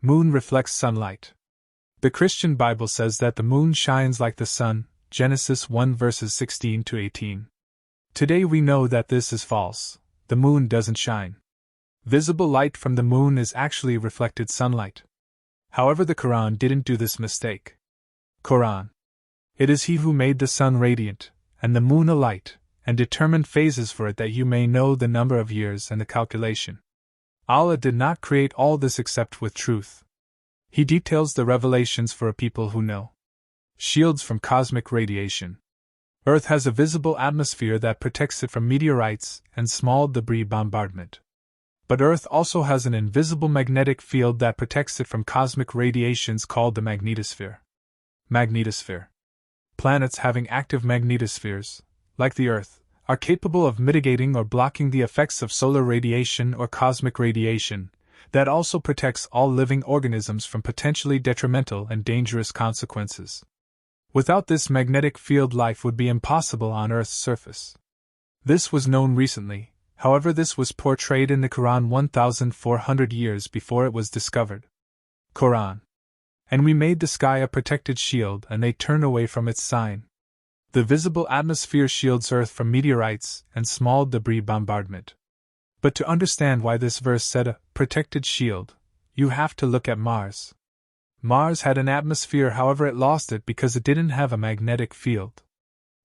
Moon reflects sunlight. The Christian Bible says that the moon shines like the sun, Genesis 1 verses 16 to 18. Today we know that this is false. The moon doesn't shine. Visible light from the moon is actually reflected sunlight. However, the Quran didn't do this mistake. Quran. It is He who made the sun radiant, and the moon a light, and determined phases for it that you may know the number of years and the calculation. Allah did not create all this except with truth. He details the revelations for a people who know. Shields from cosmic radiation. Earth has a visible atmosphere that protects it from meteorites and small debris bombardment. But Earth also has an invisible magnetic field that protects it from cosmic radiations called the magnetosphere. Magnetosphere. Planets having active magnetospheres, like the Earth, are capable of mitigating or blocking the effects of solar radiation or cosmic radiation, that also protects all living organisms from potentially detrimental and dangerous consequences. Without this magnetic field, life would be impossible on Earth's surface. This was known recently, however, this was portrayed in the Quran 1,400 years before it was discovered. Quran. And we made the sky a protected shield, and they turn away from its sign. The visible atmosphere shields Earth from meteorites and small debris bombardment. But to understand why this verse said a protected shield, you have to look at Mars. Mars had an atmosphere, however, it lost it because it didn't have a magnetic field.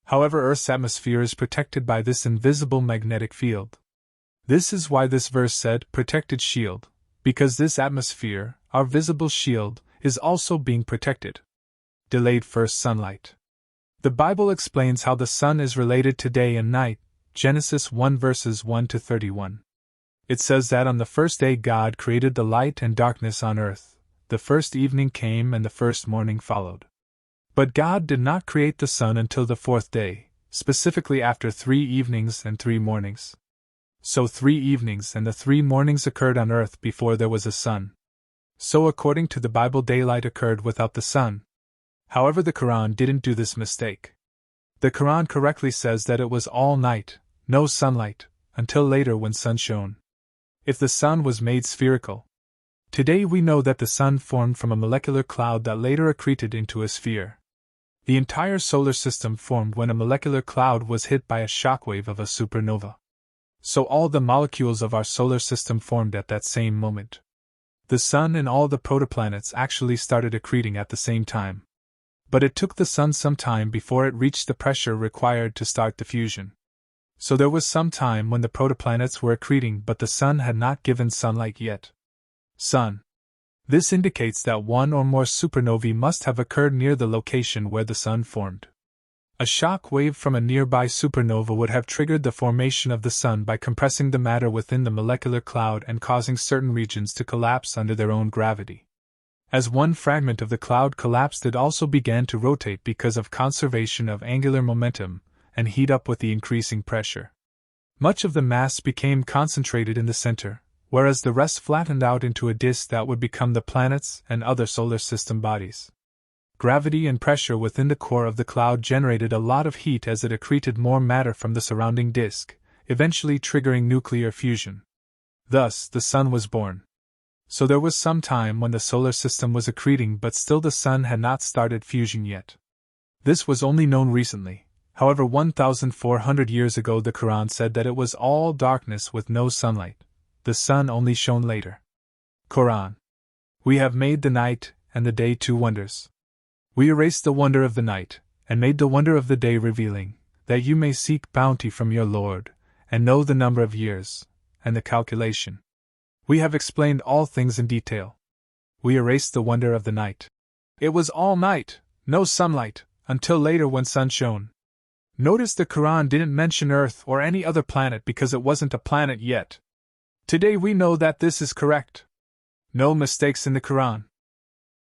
However, Earth's atmosphere is protected by this invisible magnetic field. This is why this verse said protected shield, because this atmosphere, our visible shield, is also being protected. Delayed first sunlight. The Bible explains how the sun is related to day and night, Genesis 1 verses 1 to 31. It says that on the first day God created the light and darkness on earth. The first evening came and the first morning followed. But God did not create the sun until the fourth day, specifically after 3 evenings and 3 mornings. So 3 evenings and the 3 mornings occurred on earth before there was a sun. So according to the Bible, daylight occurred without the sun. However, the Quran didn't do this mistake. The Quran correctly says that it was all night, no sunlight, until later when sun shone. If the sun was made spherical. Today we know that the sun formed from a molecular cloud that later accreted into a sphere. The entire solar system formed when a molecular cloud was hit by a shockwave of a supernova. So all the molecules of our solar system formed at that same moment. The sun and all the protoplanets actually started accreting at the same time. But it took the sun some time before it reached the pressure required to start the fusion. So there was some time when the protoplanets were accreting, but the sun had not given sunlight yet. Sun. This indicates that one or more supernovae must have occurred near the location where the sun formed. A shock wave from a nearby supernova would have triggered the formation of the sun by compressing the matter within the molecular cloud and causing certain regions to collapse under their own gravity. As one fragment of the cloud collapsed, it also began to rotate because of conservation of angular momentum and heat up with the increasing pressure. Much of the mass became concentrated in the center, whereas the rest flattened out into a disk that would become the planets and other solar system bodies. Gravity and pressure within the core of the cloud generated a lot of heat as it accreted more matter from the surrounding disk, eventually triggering nuclear fusion. Thus, the sun was born. So there was some time when the solar system was accreting, but still the sun had not started fusion yet. This was only known recently. However, 1,400 years ago the Quran said that it was all darkness with no sunlight. The sun only shone later. Quran. We have made the night and the day 2 wonders. We erased the wonder of the night, and made the wonder of the day revealing, that you may seek bounty from your Lord, and know the number of years, and the calculation. We have explained all things in detail. We erased the wonder of the night. It was all night, no sunlight, until later when sun shone. Notice the Quran didn't mention Earth or any other planet because it wasn't a planet yet. Today we know that this is correct. No mistakes in the Quran.